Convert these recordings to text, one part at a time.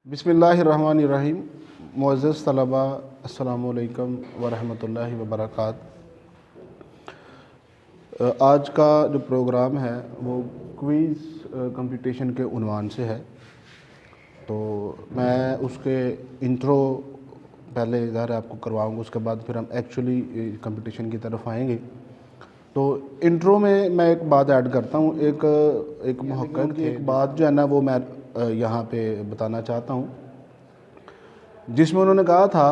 बिस्मिल्लाहिर्रहमानिर्रहीम। मुअज़्ज़ज़ तलबा, अस्सलामु अलैकुम वरहमतुल्लाहि वबरकातुहू। आज का जो प्रोग्राम है वो क्विज़ कंपटीशन के उन्वान से है। तो मैं उसके इंट्रो पहले ज़ाहिर आपको करवाऊँगा, उसके बाद फिर हम एक्चुअली कंपटीशन की तरफ आएंगे। तो इंट्रो में मैं एक बात ऐड करता हूँ, एक मुहक्कक की एक बात जो है ना वो मैं यहाँ पे बताना चाहता हूँ, जिसमें उन्होंने कहा था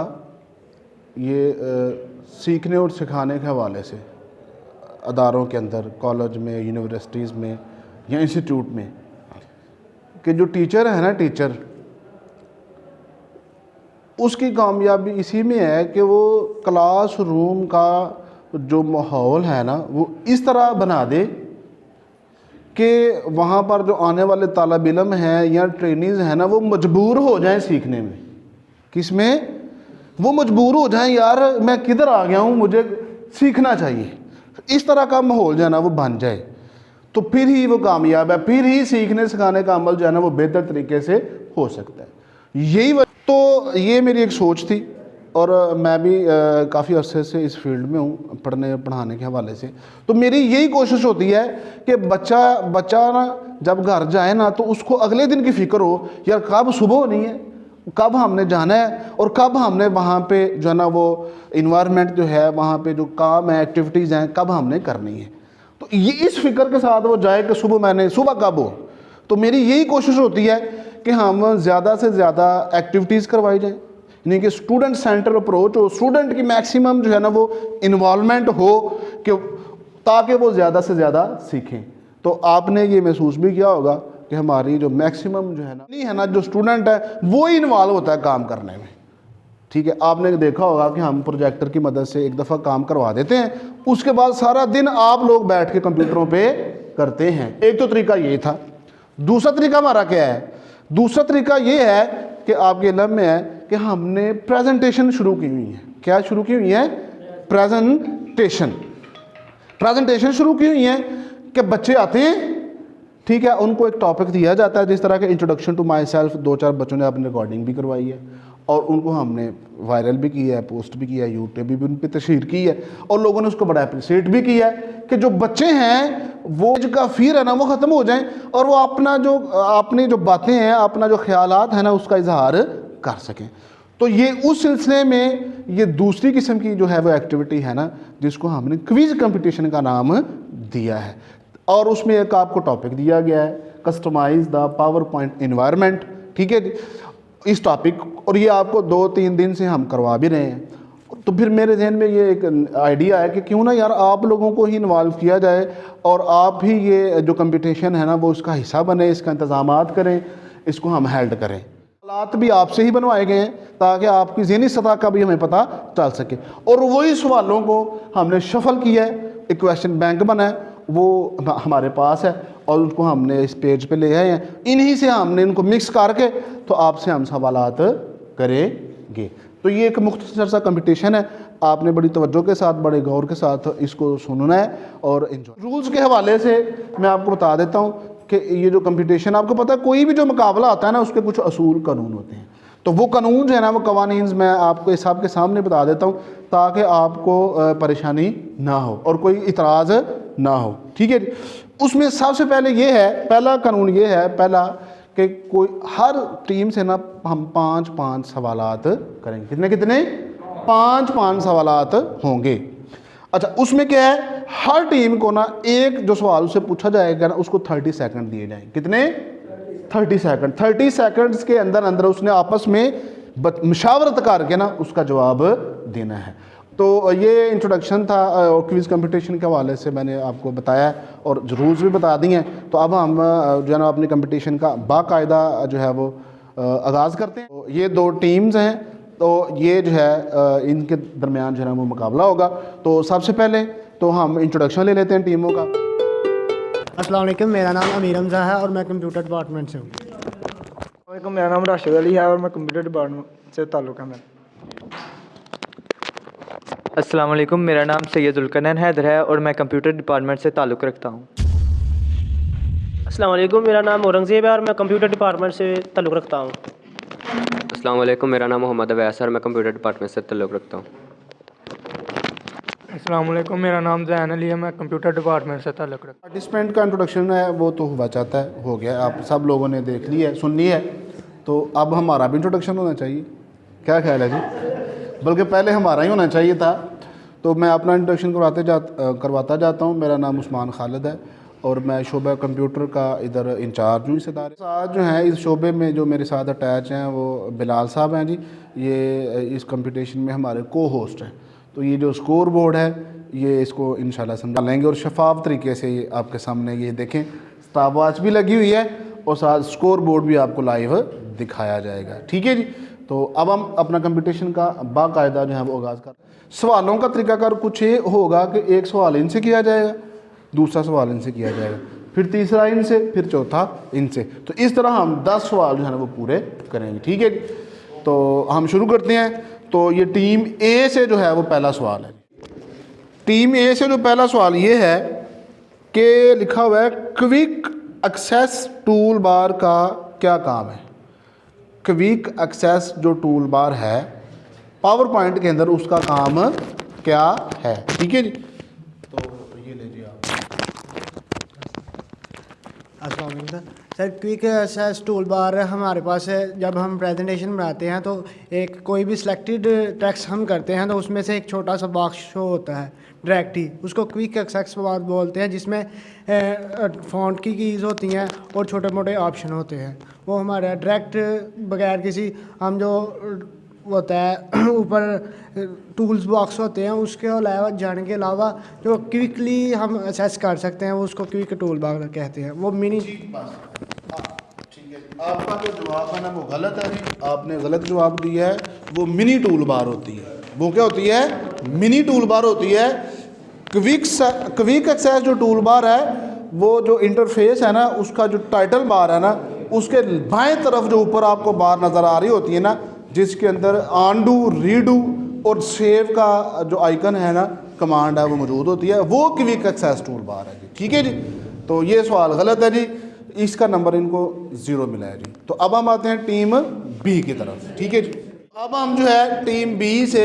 ये सीखने और सिखाने के हवाले से अदारों के अंदर, कॉलेज में, यूनिवर्सिटीज़ में या इंस्टीट्यूट में, कि जो टीचर है ना, टीचर उसकी कामयाबी इसी में है कि वो क्लासरूम का जो माहौल है ना वो इस तरह बना दे कि वहाँ पर जो आने वाले तालिब इल्म हैं या ट्रेनीज़ हैं ना वो मजबूर हो जाएं सीखने में। किस में? वो मजबूर हो जाएं, यार मैं किधर आ गया हूँ, मुझे सीखना चाहिए। इस तरह का माहौल जो है ना वो बन जाए तो फिर ही वो कामयाब है, फिर ही सीखने सिखाने का अमल जो है ना वो बेहतर तरीके से हो सकता है। यही तो ये मेरी एक सोच थी और मैं भी काफ़ी अरसे से इस फील्ड में हूँ, पढ़ने पढ़ाने के हवाले से। तो मेरी यही कोशिश होती है कि बच्चा ना जब घर जाए ना तो उसको अगले दिन की फ़िक्र हो, यार कब सुबह होनी है, कब हमने जाना है और कब हमने वहाँ पे जो है ना वो इन्वायरमेंट जो है, वहाँ पे जो काम है, एक्टिविटीज़ हैं, कब हमने करनी है। तो ये इस फिक्र के साथ वो जाए कि सुबह कब हो। तो मेरी यही कोशिश होती है कि हम ज़्यादा से ज़्यादा एक्टिविटीज़ करवाई जाएँ, यानी कि स्टूडेंट सेंटर अप्रोच हो, स्टूडेंट की मैक्सिमम जो है ना वो इन्वॉल्वमेंट हो कि ताकि वो ज़्यादा से ज़्यादा सीखें। तो आपने ये महसूस भी किया होगा कि हमारी जो मैक्सिमम जो है ना जो स्टूडेंट है वो ही इन्वॉल्व होता है काम करने में। ठीक है, आपने देखा होगा कि हम प्रोजेक्टर की मदद से एक दफ़ा काम करवा देते हैं, उसके बाद सारा दिन आप लोग बैठ के कंप्यूटरों पे करते हैं। एक तो तरीका ये था। दूसरा तरीका हमारा क्या है? दूसरा तरीका ये है कि आपके इल्म में है कि हमने प्रेजेंटेशन शुरू की हुई है। क्या शुरू की हुई है? प्रेजेंटेशन शुरू की हुई है कि बच्चे आते हैं, ठीक है, उनको एक टॉपिक दिया जाता है, जिस तरह के इंट्रोडक्शन टू माई सेल्फ, 2-4 बच्चों ने अपनी रिकॉर्डिंग भी करवाई है और उनको हमने वायरल भी किया है, पोस्ट भी किया है, यूट्यूब भी उन पर तशहीर की है और लोगों ने उसको बड़ा अप्रिशिएट भी किया है कि जो बच्चे हैं वो का फिर है ना वो ख़त्म हो जाए और वो अपनी जो बातें हैं, अपना जो ख्यालात है ना उसका इजहार कर सकें। तो ये उस सिलसिले में ये दूसरी किस्म की जो है वो एक्टिविटी है ना, जिसको हमने क्विज़ कंपटीशन का नाम दिया है और उसमें एक आपको टॉपिक दिया गया है, customise the PowerPoint environment. ठीक है, इस टॉपिक, और ये आपको 2-3 दिन से हम करवा भी रहे हैं। तो फिर मेरे जहन में ये एक आइडिया है कि क्यों ना यार आप लोगों को ही इन्वॉल्व किया जाए और आप ही ये जो कंपटीशन है ना वो इसका हिस्सा बने, इसका इंतज़ामात करें, इसको हम हेल्ड करें। हालात भी आपसे ही बनवाए गए हैं ताकि आपकी ज़हनी सतह का भी हमें पता चल सके। और वही सवालों को हमने शफल किया है, एक क्वेश्चन बैंक बना है, वो हमारे पास है और उसको हमने इस पेज पे ले आए हैं। इन्हीं से हमने इनको मिक्स करके तो आपसे हम सवालात करेंगे। तो ये एक मुख्तसर सा कंपटीशन है, आपने बड़ी तवज्जो के साथ, बड़े गौर के साथ इसको सुनना है और एंजॉय। रूल्स के हवाले से मैं आपको बता देता हूँ कि ये जो कंपटीशन, आपको पता है कोई भी जो मुकाबला आता है ना उसके कुछ असूल कानून होते हैं। तो वो कानून जो है ना वो कवानीन मैं आपको इस सबके सामने बता देता हूँ ताकि आपको परेशानी ना हो और कोई इतराज़ ना हो। ठीक है, उसमें सबसे पहले ये है, पहला कानून ये है कि कोई हर टीम से ना हम 5-5 सवालात करेंगे। कितने 5-5 सवालात होंगे। अच्छा, उसमें क्या है, हर टीम को ना एक जो सवाल उससे पूछा जाएगा ना उसको 30 सेकंड दिए जाएंगे। कितने? 30 सेकंड। 30 सेकंड्स के अंदर उसने आपस में मशावरत करके ना उसका जवाब देना है। तो ये इंट्रोडक्शन था और क्विज़ कंपटीशन के हवाले से मैंने आपको बताया और रूल्स भी बता दिए हैं। तो अब हम जो है ना अपनी कंपटीशन का बाकायदा जो है वो आगाज़ करते हैं। तो ये 2 टीम्स हैं, तो ये जो है इनके दरमियान जो है ना वो मुकाबला होगा। तो सबसे पहले तो हम इंट्रोडक्शन ले लेते हैं टीमों का। अस्सलाम वालेकुम, मेरा नाम अमीर हमज़ा है और मैं कंप्यूटर डिपार्टमेंट से हूँ। वालेकुम, मेरा नाम राशिद अली है और मैं कंप्यूटर डिपार्टमेंट से ताल्लुक़ है मेरा। अस्सलाम वालेकुम, मेरा नाम सैयद उल्कनन हैदर है और मैं कंप्यूटर डिपार्टमेंट से ताल्लुक़ रखता हूँ। अस्सलाम वालेकुम, मेरा नाम औरंगज़ेब है और मैं कंप्यूटर डिपार्टमेंट से ताल्लुक़ रखता हूँ। अस्सलाम वालेकुम, मेरा नाम मोहम्मद अवैस है और मैं कंप्यूटर डिपार्टमेंट से ताल्लुक़ रखता हूँ। अस्सलाम वालेकुम, मेरा नाम ज़ैन अली है, मैं कंप्यूटर डिपार्टमेंट से ताल्लुक़ रखता पार्टिसिपेंट का इंट्रोडक्शन है वो तो हुआ चाहता है, हो गया, आप सब लोगों ने देख ली है, सुन ली है, तो अब हमारा भी इंट्रोडक्शन होना चाहिए। क्या ख्याल है जी? बल्कि पहले हमारा ही होना चाहिए था। तो मैं अपना इंट्रोडक्शन करवाता जाता हूँ। मेरा नाम उस्मान खालिद है और मैं शोबा कंप्यूटर का इधर इंचार्ज हूँ। इस इदारे साथ जो हैं इस शोबे में जो मेरे साथ अटैच हैं वो बिलाल साहब हैं जी। ये इस कंपटीशन में हमारे को होस्ट हैं। तो ये जो स्कोर बोर्ड है ये इसको इंशाल्लाह समझा लेंगे और शफाफ तरीके से ये आपके सामने ये देखें, स्टॉप वॉच भी लगी हुई है और साथ स्कोर बोर्ड भी आपको लाइव दिखाया जाएगा। ठीक है जी। तो अब हम अपना कंपटीशन का बाकायदा जो है वो आगाज़ कर। सवालों का तरीकाकार कुछ ये होगा कि एक सवाल इनसे किया जाएगा, दूसरा सवाल इनसे किया जाएगा, फिर तीसरा इनसे, फिर चौथा इनसे। तो इस तरह हम 10 सवाल जो है ना वो पूरे करेंगे। ठीक है, तो हम शुरू करते हैं। तो ये टीम ए से जो है वो पहला सवाल है। टीम ए से जो पहला सवाल ये है कि लिखा हुआ है क्विक एक्सेस टूल बार का क्या काम है। क्विक एक्सेस जो टूल बार है पावर पॉइंट के अंदर उसका काम क्या है। ठीक है जी। तो ये लीजिए आप। अस्सलाम वालेकुम sir. Quick access toolbar हमारे पास है। जब हम प्रेजेंटेशन बनाते हैं तो एक कोई भी सिलेक्टेड टेक्स्ट हम करते हैं तो उसमें से एक छोटा सा बॉक्स शो होता है डायरेक्ट ही, उसको क्विक एक्सेस बार बोलते हैं, जिसमें फ़ॉन्ट की कीज़ होती हैं और छोटे मोटे ऑप्शन होते हैं। वो हमारा डायरेक्ट बगैर किसी हम जो होता है ऊपर टूल्स बॉक्स होते हैं उसके अलावा जाने के अलावा जो क्विकली हम एक्सेस कर सकते हैं वो उसको क्विक टूल बार कहते हैं। वो मिनी ठीक है। आपका जो जवाब है ना वो गलत है जी। आपने गलत जवाब दिया है। वो मिनी टूल बार होती है। वो क्या होती है? मिनी टूल बार होती है। क्विक एक्सेस जो टूल बार है वो जो इंटरफेस है ना उसका जो टाइटल बार है ना उसके बाएं तरफ जो ऊपर आपको बार नज़र आ रही होती है ना, जिसके अंदर आंडू, रीडू और सेव का जो आइकन है ना कमांड है वो मौजूद होती है, वो क्विक एक्सेस टूल बार है जी। ठीक है जी। तो ये सवाल गलत है जी, इसका नंबर इनको 0 मिला है जी। तो अब हम आते हैं टीम बी की तरफ। ठीक है जी। अब हम जो है टीम बी से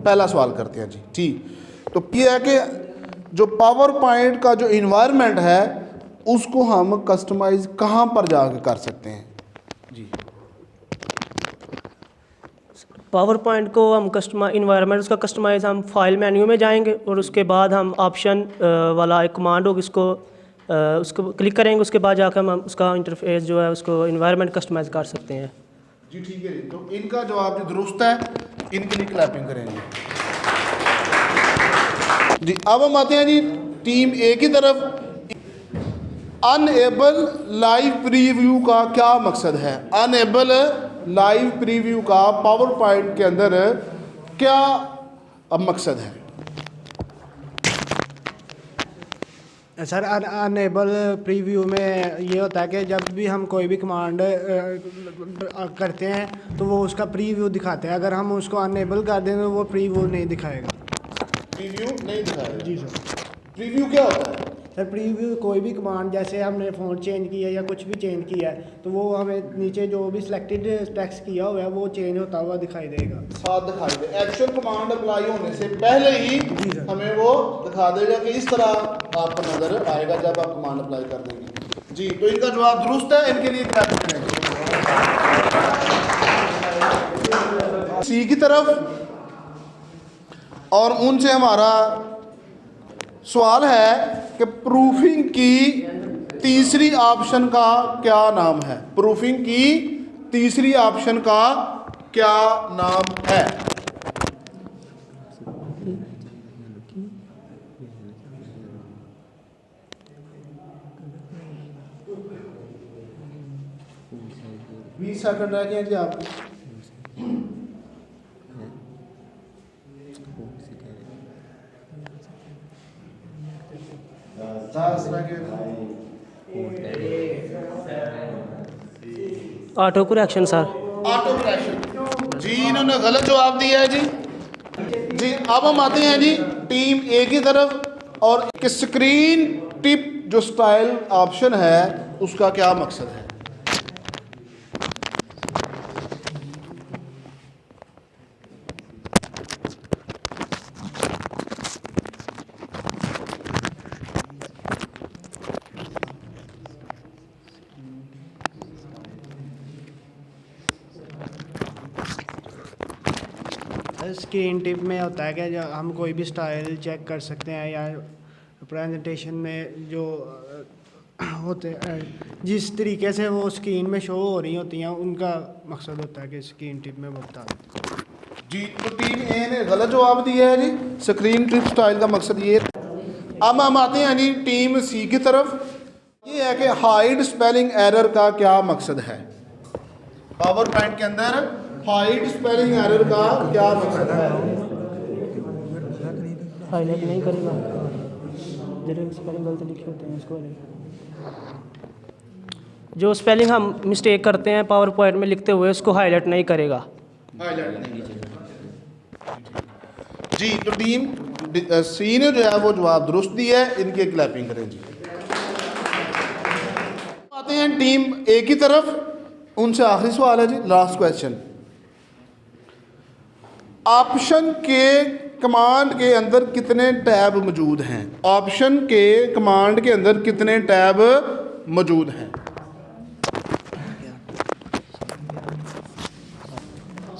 पहला सवाल करते हैं जी। ठीक, तो ये है कि जो पावर पॉइंट का जो इन्वायरमेंट है उसको हम कस्टमाइज़ कहाँ पर जाकर कर सकते हैं जी। पावर पॉइंट को हम इन्वायरमेंट उसका कस्टमाइज़ हम फाइल मेन्यू में जाएंगे और उसके बाद हम ऑप्शन वाला एक कमांड होगी उसको क्लिक करेंगे। उसके बाद जाकर हम उसका इंटरफेस जो है उसको इन्वायरमेंट कस्टमाइज़ कर सकते हैं जी। ठीक है जी। तो इनका जवाब जो दुरुस्त है, इनके लिए क्लैपिंग करेंगे जी। अब हम आते हैं जी टीम ए की तरफ। अनएबल लाइव प्रीव्यू का क्या मकसद है? अनएबल लाइव प्रीव्यू का पावर पॉइंट के अंदर क्या मकसद है? सर अनएबल प्रीव्यू में ये होता है कि जब भी हम कोई भी कमांड करते हैं तो वो उसका प्रीव्यू दिखाते हैं। अगर हम उसको अनएबल कर दें तो वो प्रीव्यू नहीं दिखाएगा। प्रीव्यू नहीं दिखाएगा जी सर। प्रीव्यू क्या होता है? सर प्रीव्यू कोई भी कमांड, जैसे हमने फ़ॉन्ट चेंज किया या कुछ भी चेंज किया है तो वो हमें नीचे जो भी सिलेक्टेड टेक्स्ट किया हुआ है वो चेंज होता हुआ दिखाई देगा। साथ दिखाई दे। एक्चुअल कमांड अप्लाई होने से पहले ही हमें वो दिखा देगा कि इस तरह आपको नज़र आएगा जब आप कमांड अप्लाई कर देंगे जी। तो इनका जवाब दुरुस्त है, इनके लिए क्या करेंगे? सी की तरफ। और उनसे हमारा सवाल है कि प्रूफिंग की तीसरी ऑप्शन का क्या नाम है? प्रूफिंग की तीसरी ऑप्शन का क्या नाम है? बीस सेकंड रह गए जी आप। Auto correction sir. Auto correction जी, इन्होंने गलत जवाब दिया है जी। जी अब हम आते हैं जी टीम ए की तरफ। और स्क्रीन टिप जो स्टाइल ऑप्शन है उसका क्या मकसद है? स्क्रीन टिप में होता है कि जो हम कोई भी स्टाइल चेक कर सकते हैं या प्रेजेंटेशन में जो होते जिस तरीके से वो स्क्रीन में शो हो रही होती हैं उनका मकसद होता है कि स्क्रीन टिप में वो बता देते हैं। जी, तो टीम ए ने गलत जवाब दिया है जी। स्क्रीन ट्रिप स्टाइल का मकसद ये है। अब हम आते हैं जी टीम सी की तरफ। ये है कि हाइड स्पेलिंग एरर का क्या मकसद है। पावर पॉइंट के अंदर हाइड स्पेलिंग एरर का क्या मकसद है। हाईलाइट नहीं करेगा, जरा स्पेलिंग गलत लिखे होते हैं उसको जो स्पेलिंग हम मिस्टेक करते हैं पावर पॉइंट में लिखते हुए उसको हाईलाइट नहीं करेगा। जी, तो टीम सी ने जो है वो जवाब दुरुस्त दिया है। इनकी क्लैपिंग करें जी। आते हैं टीम ए की तरफ। उनसे आखिरी सवाल है जी, लास्ट क्वेश्चन। ऑप्शन के कमांड के अंदर कितने टैब मौजूद हैं। ऑप्शन के कमांड के अंदर कितने टैब मौजूद हैं।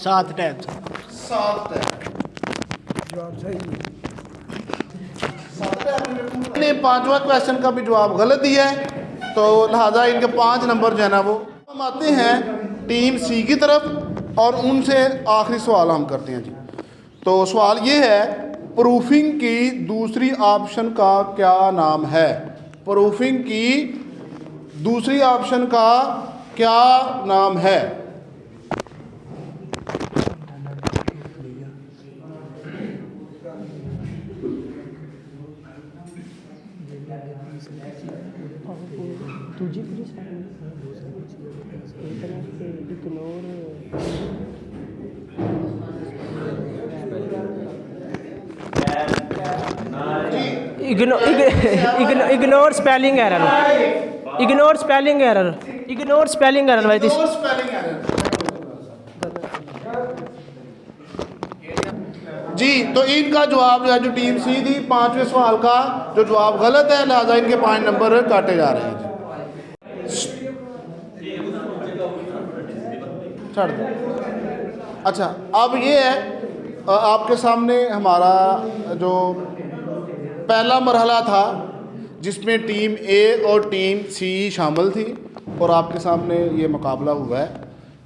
7 टैब। 7 टैब। जवाब सही ने 5वां क्वेश्चन का भी जवाब गलत दिया है, तो लिहाजा इनके 5 नंबर जो है ना वो। हम आते हैं टीम सी की तरफ और उनसे आखिरी सवाल हम करते हैं जी। तो सवाल ये है, प्रूफिंग की दूसरी ऑप्शन का क्या नाम है। प्रूफिंग की दूसरी ऑप्शन का क्या नाम है। Ignore spelling error. Ignore spelling error. Ignore spelling error भाई। जी, तो इनका जवाब जो है जो टीम सी थी 5वें सवाल का जो जवाब गलत है, लिहाजा इनके 5 नंबर काटे जा रहे हैं जी। छोड़ दो। अच्छा, अब ये है आपके सामने हमारा जो पहला मरहला था जिसमें टीम ए और टीम सी शामिल थी और आपके सामने ये मुकाबला हुआ है।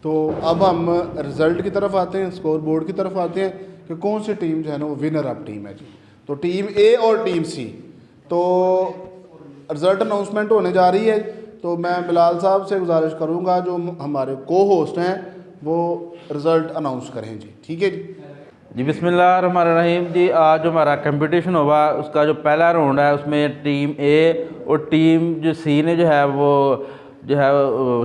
तो अब हम रिज़ल्ट की तरफ आते हैं, स्कोर बोर्ड की तरफ आते हैं कि कौन सी टीम जो है ना वो विनर ऑफ टीम है जी। तो टीम ए और टीम सी, तो रिज़ल्ट अनाउंसमेंट होने जा रही है। तो मैं बिलाल साहब से गुजारिश करूंगा जो हमारे को होस्ट हैं वो रिज़ल्ट अनाउंस करें जी। ठीक है जी। बिस्मिल्लाहिर्रहमानिर्रहीम जी। आज जो हमारा कंपटीशन हुआ उसका जो पहला राउंड है उसमें टीम ए और टीम जो सी ने जो है वो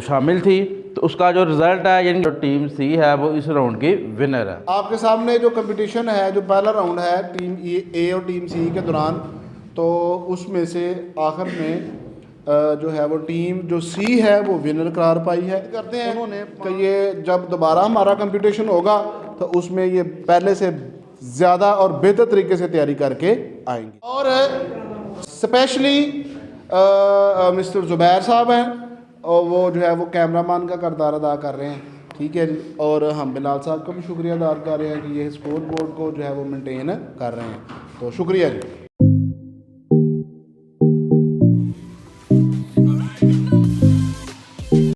शामिल थी। तो उसका जो रिज़ल्ट है यानी जो टीम सी है वो इस राउंड की विनर है। आपके सामने जो कंपटीशन है जो पहला राउंड है टीम ए और टीम सी के दौरान, तो उसमें से आखिर में जो है वो टीम जो सी है वो विनर करार पाई है। करते हैं उन्होंने कि ये जब दोबारा हमारा कंपटीशन होगा तो उसमें ये पहले से ज़्यादा और बेहतर तरीके से तैयारी करके आएंगे। और स्पेशली मिस्टर ज़ुबैर साहब हैं और वो जो है वो कैमरामैन का किरदार अदा कर रहे हैं। ठीक है जी। और हम बिलाल साहब का भी शुक्रिया अदा कर रहे हैं कि ये स्कोर बोर्ड को जो है वो मेंटेन कर रहे हैं। तो शुक्रिया जी।